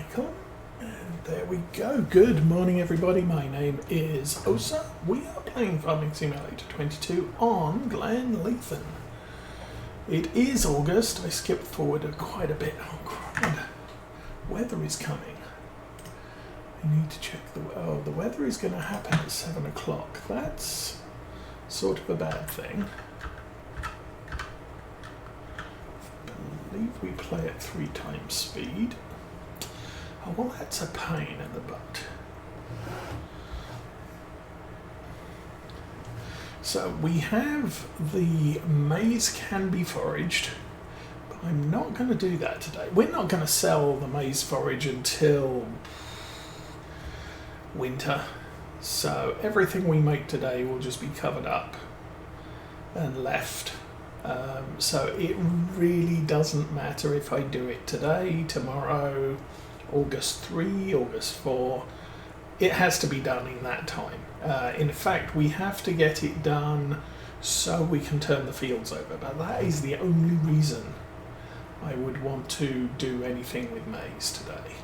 icon. And there we go. Good morning, everybody. My name is Osa. We are playing Farming Simulator 22 on Glenleathann. It is August. I skipped forward quite a bit. Oh, crud. Weather is coming. I need to check the weather is going to happen at 7 o'clock. That's sort of a bad thing. I believe we play at 3 times speed. Oh, well, that's a pain in the butt. So we have the maize can be foraged, but I'm not going to do that today. We're not going to sell the maize forage until winter, so everything we make today will just be covered up and left. So it really doesn't matter if I do it today, tomorrow, August 3, August 4. It has to be done in that time. In fact, we have to get it done so we can turn the fields over, but that is the only reason I would want to do anything with maize today.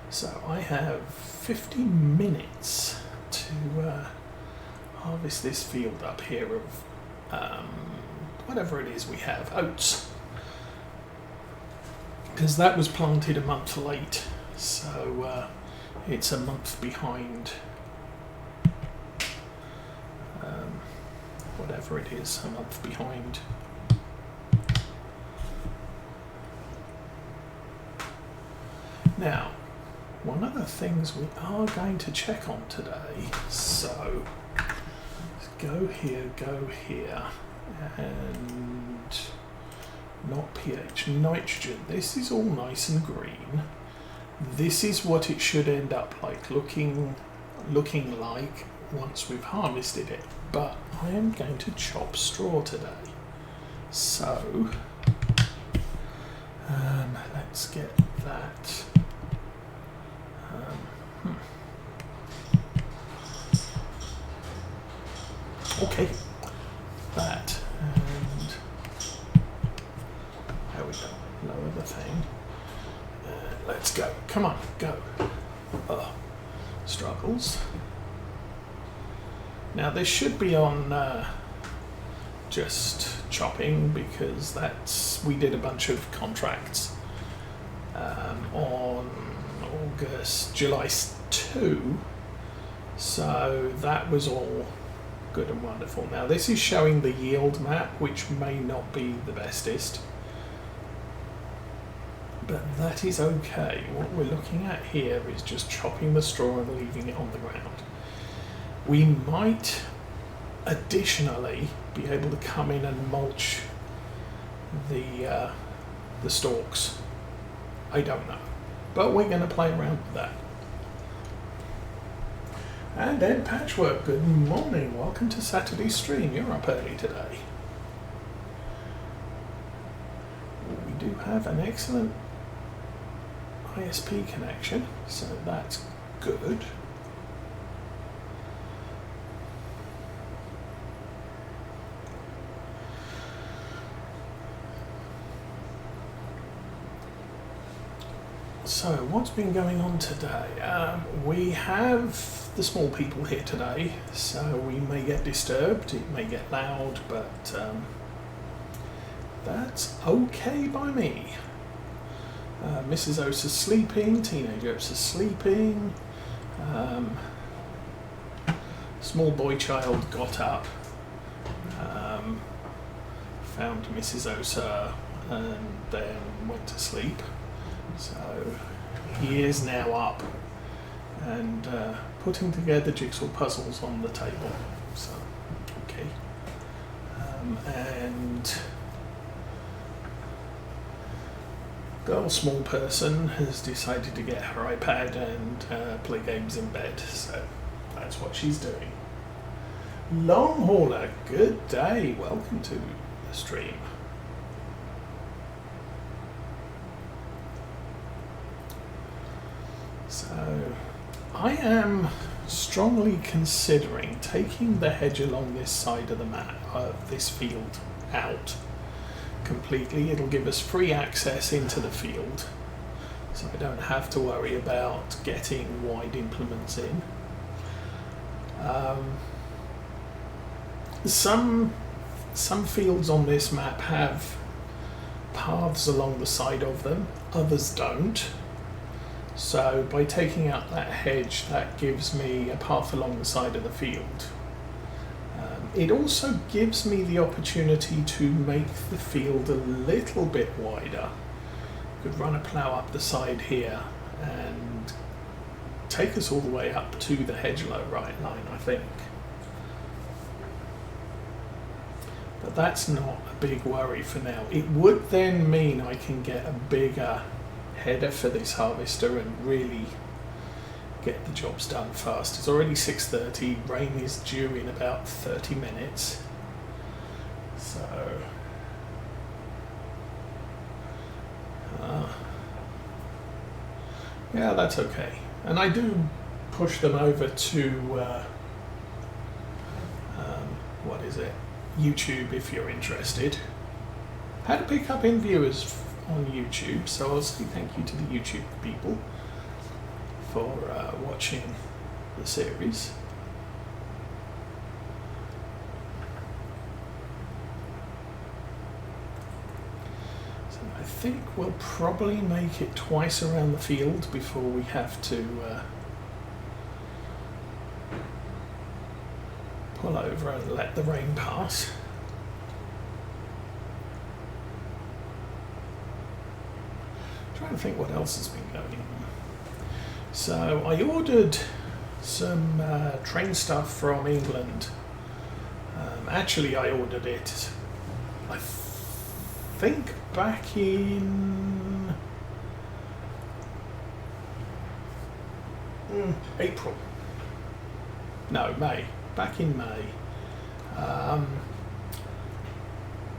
So I have 50 minutes to harvest this field up here of whatever it is we have, oats. Because that was planted a month late, so it's a month behind whatever it is, a month behind. Now, one of the things we are going to check on today, so let's go here, and not pH, nitrogen. This is all nice and green. This is what it should end up like, looking like once we've harvested it. But I am going to chop straw today. So let's get that. Okay, that, and there we go, lower the thing, let's go, come on, go. Struggles. Now this should be on just chopping, because we did a bunch of contracts on July 2, so that was all good and wonderful. Now this is showing the yield map, which may not be the bestest, but that is okay. What we're looking at here is just chopping the straw and leaving it on the ground. We might additionally be able to come in and mulch the stalks. I don't know, but we're going to play around with that. And then Patchwork, good morning, welcome to Saturday's stream. You're up early today. We do have an excellent ISP connection, so that's good. So what's been going on today? We have the small people here today, so we may get disturbed, it may get loud, but that's okay by me. Mrs. Osa's sleeping, teenage Osa's sleeping, small boy child got up, found Mrs. Osa and then went to sleep. So he is now up and putting together jigsaw puzzles on the table. So, okay. And girl, small person, has decided to get her iPad and play games in bed. So that's what she's doing. Long hauler, good day. Welcome to the stream. So I am strongly considering taking the hedge along this side of the map, this field, out completely. It'll give us free access into the field, so I don't have to worry about getting wide implements in. Some fields on this map have paths along the side of them, others don't. So by taking out that hedge, that gives me a path along the side of the field. It also gives me the opportunity to make the field a little bit wider. Could run a plough up the side here and take us all the way up to the hedge-low right line, I think. But that's not a big worry for now. It would then mean I can get a bigger header for this harvester and really get the jobs done fast. It's already 6:30, rain is due in about 30 minutes. So yeah, that's okay. And I do push them over to what is it? YouTube if you're interested. Had to pick up in viewers on YouTube, so I'll say thank you to the YouTube people for watching the series. So I think we'll probably make it twice around the field before we have to pull over and let the rain pass. Trying to think what else has been going on. So I ordered some train stuff from England. Actually, I ordered it, I think, back in April. No, May. Back in May.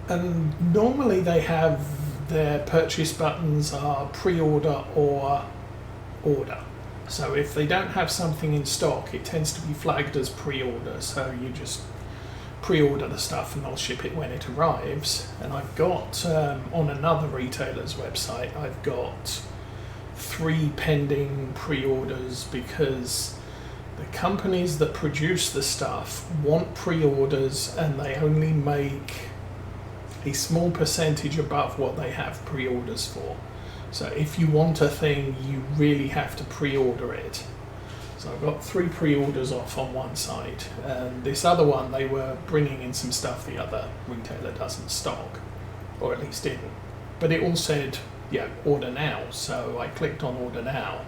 And normally they have their purchase buttons are pre-order or order. So if they don't have something in stock, it tends to be flagged as pre-order. So you just pre-order the stuff and they'll ship it when it arrives. And I've got, on another retailer's website, I've got 3 pending pre-orders because the companies that produce the stuff want pre-orders and they only make a small percentage above what they have pre-orders for. So if you want a thing, you really have to pre-order it. So I've got 3 pre-orders off on one side, and this other one, they were bringing in some stuff the other retailer doesn't stock, or at least didn't. But it all said, yeah, order now. So I clicked on order now,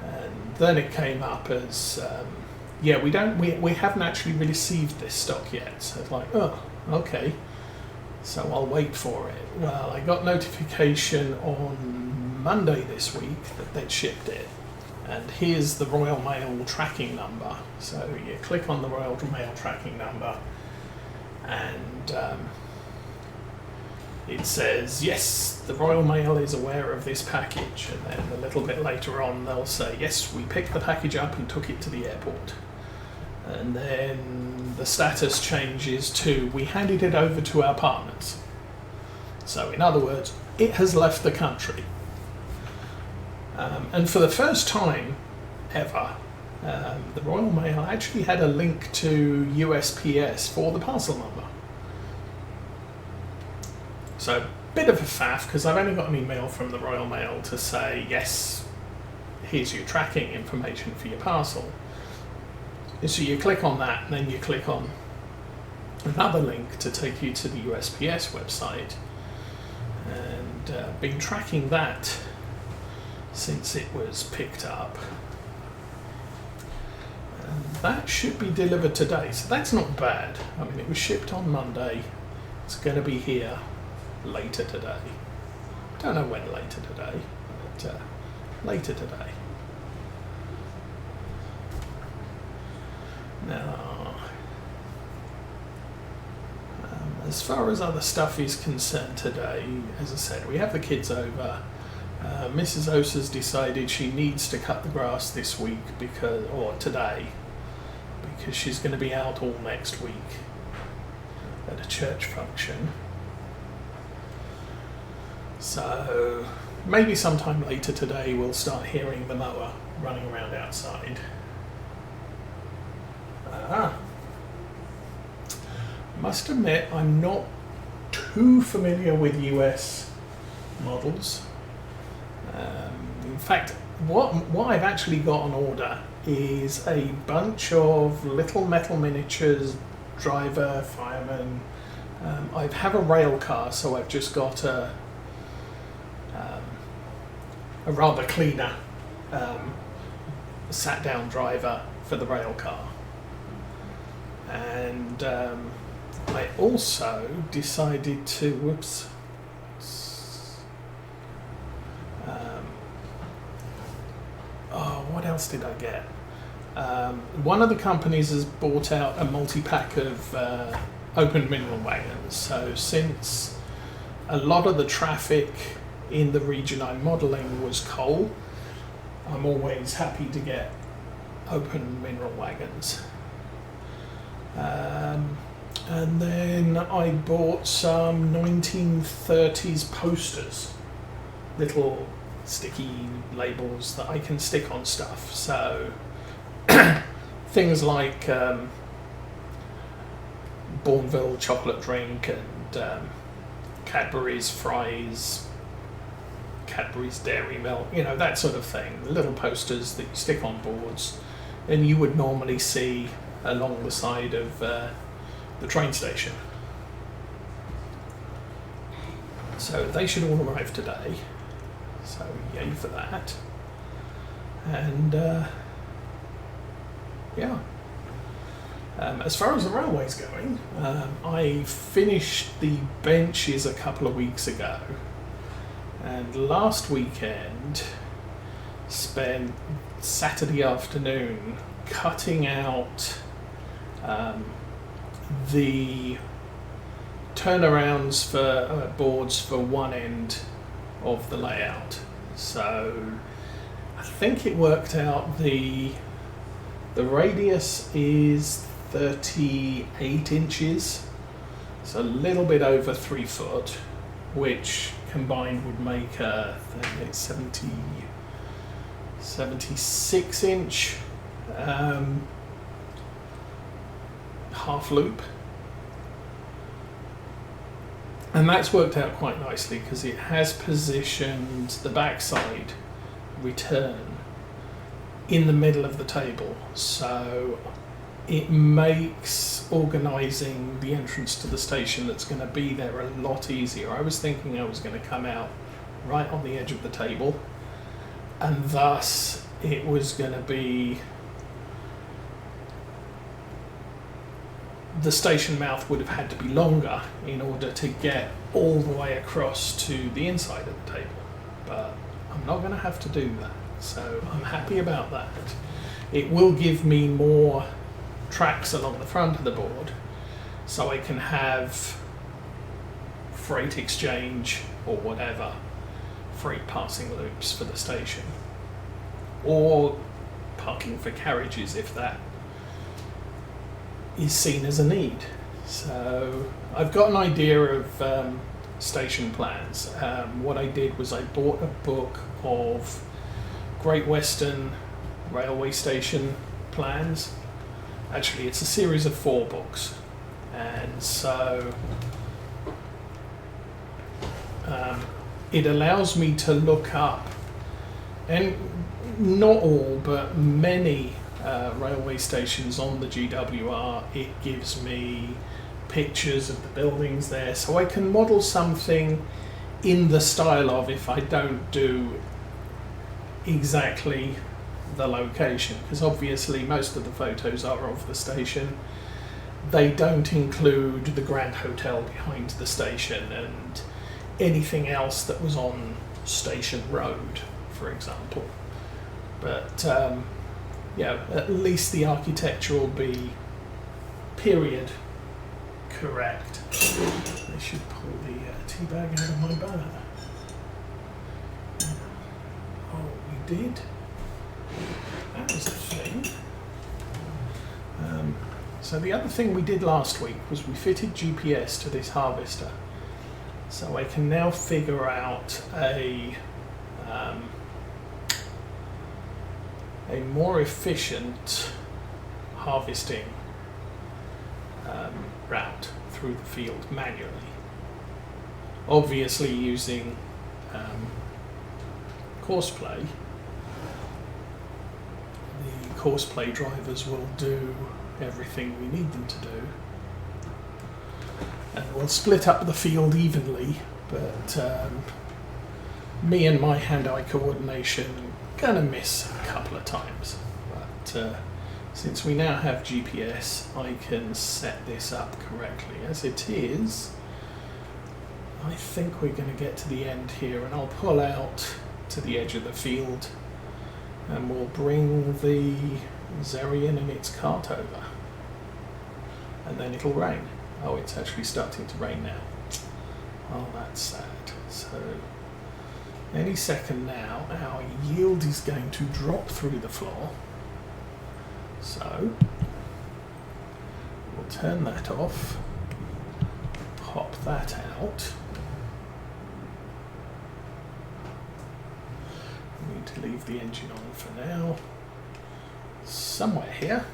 and then it came up as, yeah, we haven't actually received this stock yet. So it's like, oh, okay. So I'll wait for it. Well, I got notification on Monday this week that they'd shipped it. And here's the Royal Mail tracking number. So you click on the Royal Mail tracking number and it says, yes, the Royal Mail is aware of this package. And then a little bit later on they'll say, yes, we picked the package up and took it to the airport. And then the status changes to, we handed it over to our partners. So in other words, it has left the country. And for the first time ever, the Royal Mail actually had a link to USPS for the parcel number. So a bit of a faff, because I've only got an email from the Royal Mail to say, yes, here's your tracking information for your parcel. And so you click on that, and then you click on another link to take you to the USPS website. And been tracking that since it was picked up. And that should be delivered today, so that's not bad. I mean, it was shipped on Monday. It's going to be here later today. Don't know when later today, but later today. Now, as far as other stuff is concerned today, as I said, we have the kids over. Mrs. Oats has decided she needs to cut the grass this week or today, because she's going to be out all next week at a church function. So maybe sometime later today we'll start hearing the mower running around outside. Must admit I'm not too familiar with US models. In fact, what I've actually got on order is a bunch of little metal miniatures, driver, fireman. I have a rail car, so I've just got a rather cleaner sat-down driver for the rail car. And I also decided to, what else did I get? One of the companies has bought out a multi-pack of open mineral wagons. So since a lot of the traffic in the region I'm modelling was coal, I'm always happy to get open mineral wagons. And then I bought some 1930s posters, little sticky labels that I can stick on stuff. So things like Bourneville chocolate drink and Cadbury's fries, Cadbury's dairy milk, you know, that sort of thing. Little posters that you stick on boards and you would normally see along the side of the train station. So they should all arrive today. So yay for that. And yeah. As far as the railway's going, I finished the benches a couple of weeks ago, and last weekend spent Saturday afternoon cutting out the turnarounds for boards for one end of the layout. So I think it worked out the radius is 38 inches, so a little bit over 3 foot, which combined would make a 76 inch half loop. And that's worked out quite nicely because it has positioned the backside return in the middle of the table, so it makes organising the entrance to the station that's going to be there a lot easier. I was thinking I was going to come out right on the edge of the table, and thus it was going to be, the station mouth would have had to be longer in order to get all the way across to the inside of the table, but I'm not going to have to do that, so I'm happy about that. It will give me more tracks along the front of the board, so I can have freight exchange or whatever, freight passing loops for the station, or parking for carriages if that is seen as a need. So I've got an idea of station plans. What I did was I bought a book of Great Western Railway Station plans. Actually, it's a series of 4 books, and so it allows me to look up, and not all, but many railway stations on the GWR. It gives me pictures of the buildings there, so I can model something in the style of, if I don't do exactly the location, because obviously most of the photos are of the station. They don't include the Grand Hotel behind the station and anything else that was on Station Road, for example. But yeah, at least the architecture will be period correct. I should pull the tea bag out of my bag. Oh, we did? That was a thing. So the other thing we did last week was we fitted GPS to this harvester. So I can now figure out a a more efficient harvesting route through the field manually. Obviously using courseplay, the courseplay drivers will do everything we need them to do, and we'll split up the field evenly, but me and my hand-eye coordination gonna miss a couple of times, but since we now have GPS, I can set this up correctly. As it is, I think we're going to get to the end here, and I'll pull out to the edge of the field and we'll bring the Zerion and its cart over, and then it'll rain. Oh, it's actually starting to rain now. Oh, that's sad. So any second now our yield is going to drop through the floor. So we'll turn that off, pop that out. We need to leave the engine on for now. Somewhere here.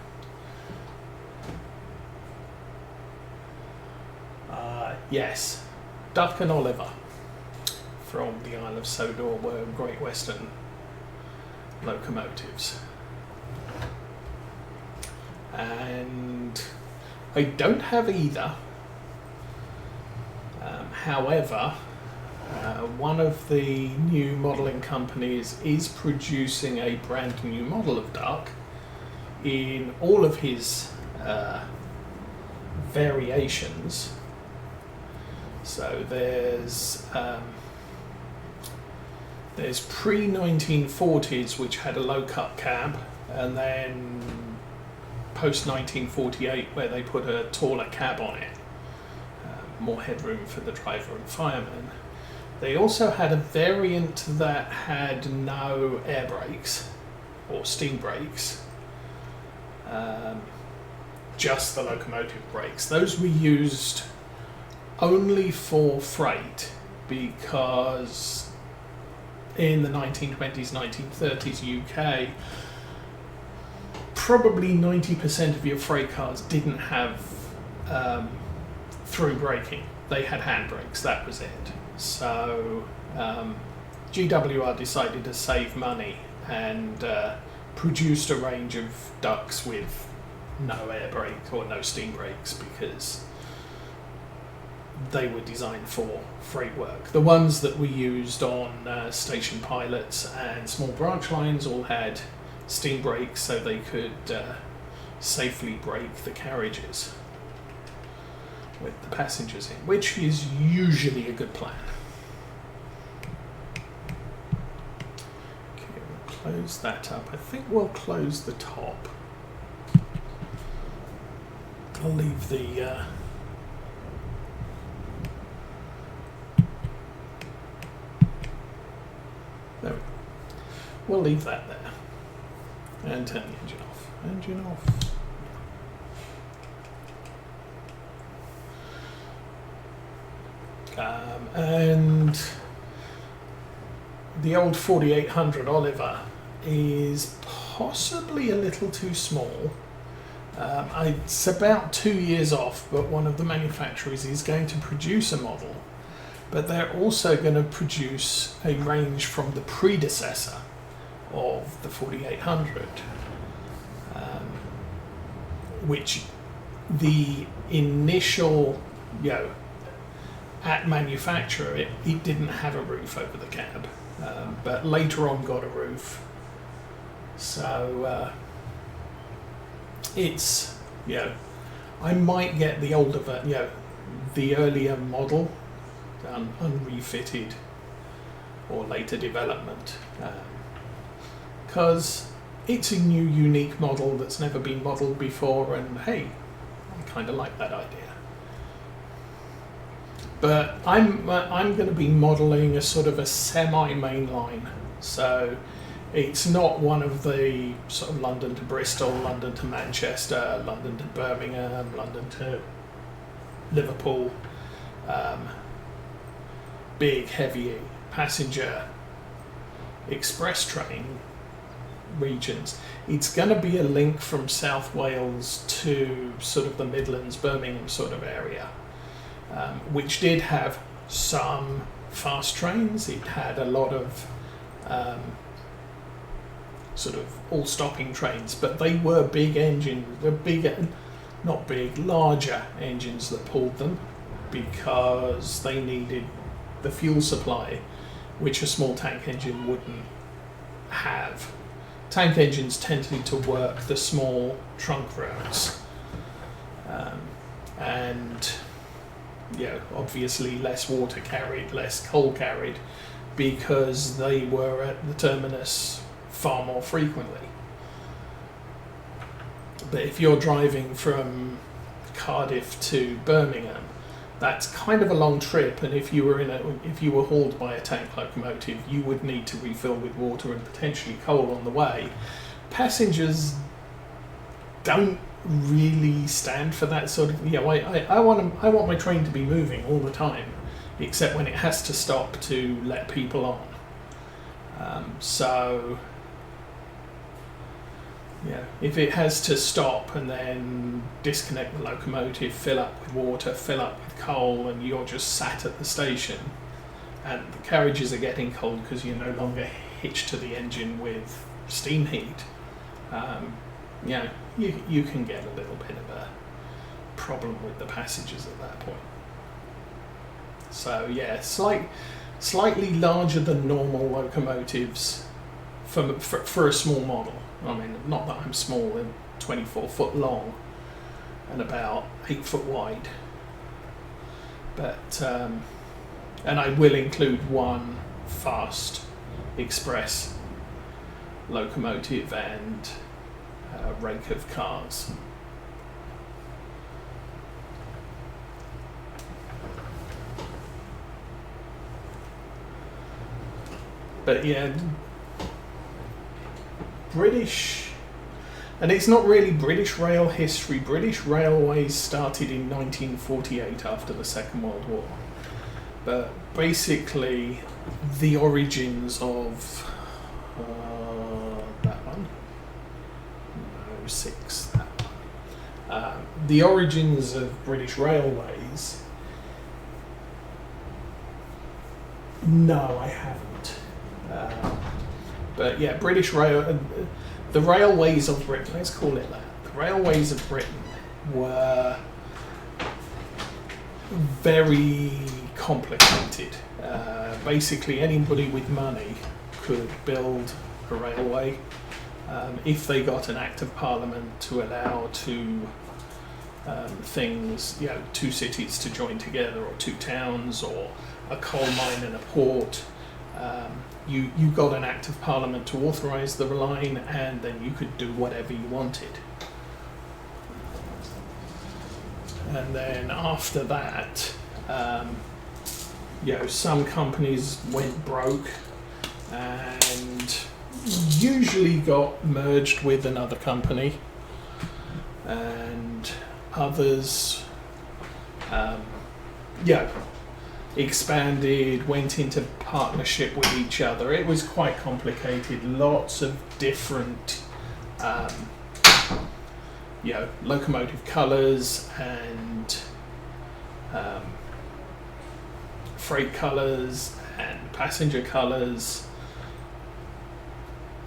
Yes, Duck and Oliver from the Isle of Sodor were Great Western locomotives. And I don't have either. However, one of the new modelling companies is producing a brand new model of Duck in all of his variations. So there's pre-1940s, which had a low-cut cab, and then post-1948 where they put a taller cab on it, more headroom for the driver and fireman. They also had a variant that had no air brakes or steam brakes, just the locomotive brakes. Those were used only for freight because in the 1920s, 1930s UK, probably 90% of your freight cars didn't have through braking. They had handbrakes, that was it. So GWR decided to save money and produced a range of Ducks with no air brake or no steam brakes because they were designed for freight work. The ones that we used on station pilots and small branch lines all had steam brakes so they could safely brake the carriages with the passengers in, which is usually a good plan. Okay, we'll close that up. I think we'll close the top. I'll leave the there we go. We'll leave that there and turn the engine off. Engine off. And the old 4800 Oliver is possibly a little too small. It's about 2 years off, but one of the manufacturers is going to produce a model, but they're also going to produce a range from the predecessor of the 4800, which the initial, at manufacture, it didn't have a roof over the cab, but later on got a roof. So it's, I might get the older, the earlier model done unrefitted or later development, because it's a new, unique model that's never been modelled before, and hey, I kind of like that idea. But I'm going to be modelling a sort of a semi-mainline, so it's not one of the sort of London to Bristol, London to Manchester, London to Birmingham, London to Liverpool, big, heavy passenger express train regions, it's going to be a link from South Wales to sort of the Midlands, Birmingham sort of area, which did have some fast trains. It had a lot of sort of all stopping trains, but they were big engines, larger engines that pulled them, because they needed the fuel supply, which a small tank engine wouldn't have. Tank engines tended to work the small trunk routes, and obviously less water carried, less coal carried, because they were at the terminus far more frequently. But if you're driving from Cardiff to Birmingham, that's kind of a long trip, and if you were hauled by a tank locomotive, you would need to refill with water and potentially coal on the way. Passengers don't really stand for that sort of. I want my train to be moving all the time, except when it has to stop to let people on. If it has to stop and then disconnect the locomotive, fill up with water, fill up with coal, and you're just sat at the station, and the carriages are getting cold because you're no longer hitched to the engine with steam heat, you can get a little bit of a problem with the passengers at that point. So slightly larger than normal locomotives for a small model. I mean, not that I'm small, I'm 24 foot long and about 8 foot wide. But, and I will include one fast express locomotive and a rake of cars. But British, and it's not really British rail history. British railways started in 1948 after the Second World War. But basically, the origins of that one, no, 6, that one. The origins of British railways. No, I haven't. But British rail, the railways of Britain, let's call it that. The railways of Britain were very complicated. Basically, anybody with money could build a railway if they got an Act of Parliament to allow two cities to join together, or two towns, or a coal mine and a port. You got an Act of Parliament to authorise the line, and then you could do whatever you wanted. And then after that, some companies went broke and usually got merged with another company, and others expanded, went into partnership with each other. It was quite complicated. Lots of different locomotive colours and freight colours and passenger colours,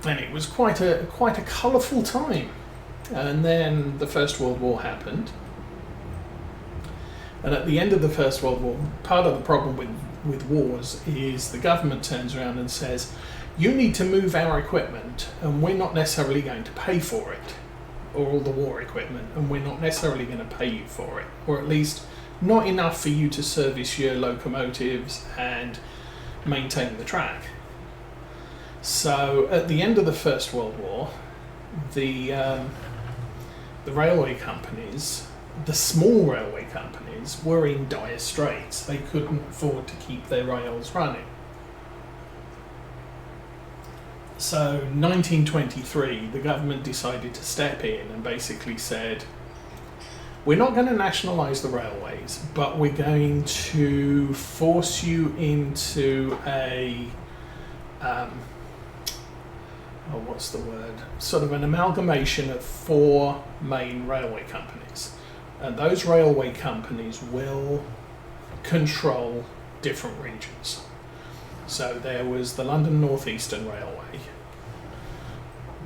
and it was quite a colourful time. And then the First World War happened. And at the end of the First World War, part of the problem with wars is the government turns around and says, you need to move our equipment, and we're not necessarily going to pay for it, or all the war equipment, and we're not necessarily going to pay you for it, or at least not enough for you to service your locomotives and maintain the track. So at the end of the First World War, the railway companies, the small railway companies, were in dire straits. They couldn't afford to keep their rails running. So 1923, the government decided to step in and basically said, we're not going to nationalise the railways, but we're going to force you into a oh, what's the word? Sort of an amalgamation of 4 main railway companies. And those railway companies will control different regions. So there was the London North Eastern Railway,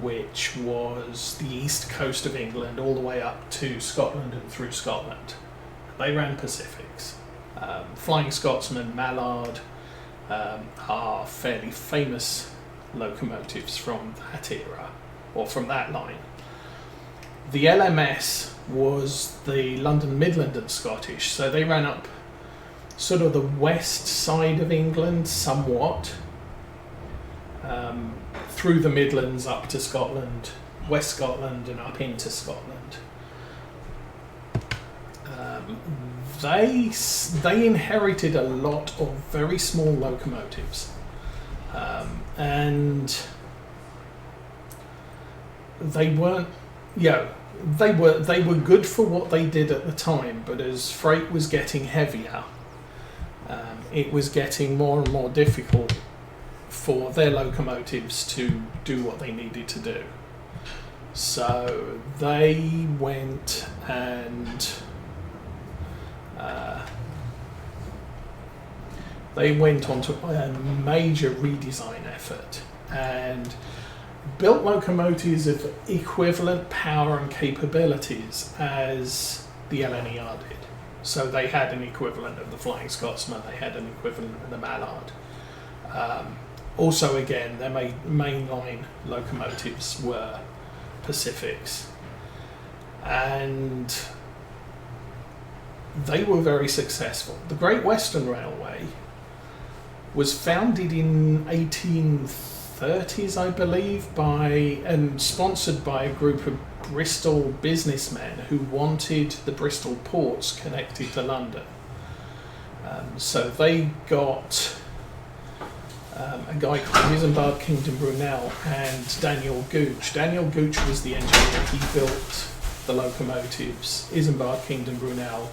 which was the east coast of England all the way up to Scotland and through Scotland. They ran Pacifics. Flying Scotsman, Mallard are fairly famous locomotives from that era, or from that line. The LMS was the London Midland and Scottish, so they ran up sort of the west side of England somewhat, through the Midlands up to Scotland, West Scotland and up into Scotland. They inherited a lot of very small locomotives, and they weren't, they were good for what they did at the time, but as freight was getting heavier, it was getting more and more difficult for their locomotives to do what they needed to do. So they went and onto a major redesign effort and built locomotives of equivalent power and capabilities as the LNER did. So they had an equivalent of the Flying Scotsman, they had an equivalent of the Mallard. Also, again, their mainline locomotives were Pacifics, and they were very successful. The Great Western Railway was founded in 1830s, I believe, and sponsored by a group of Bristol businessmen who wanted the Bristol ports connected to London. So they got a guy called Isambard Kingdom Brunel and Daniel Gooch. Daniel Gooch was the engineer. He built the locomotives. Isambard Kingdom Brunel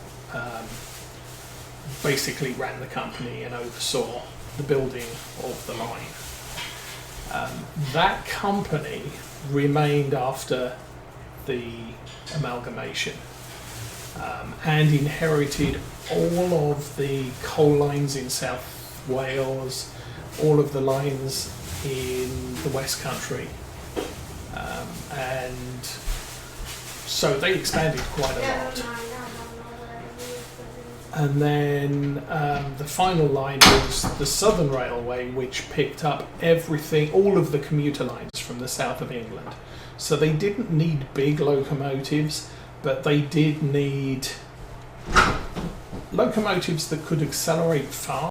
basically ran the company and oversaw the building of the line. That company remained after the amalgamation and inherited all of the coal lines in South Wales, all of the lines in the West Country, and so they expanded quite a lot. And then the final line was the Southern Railway, which picked up everything, all of the commuter lines from the south of England. So they didn't need big locomotives, but they did need locomotives that could accelerate fast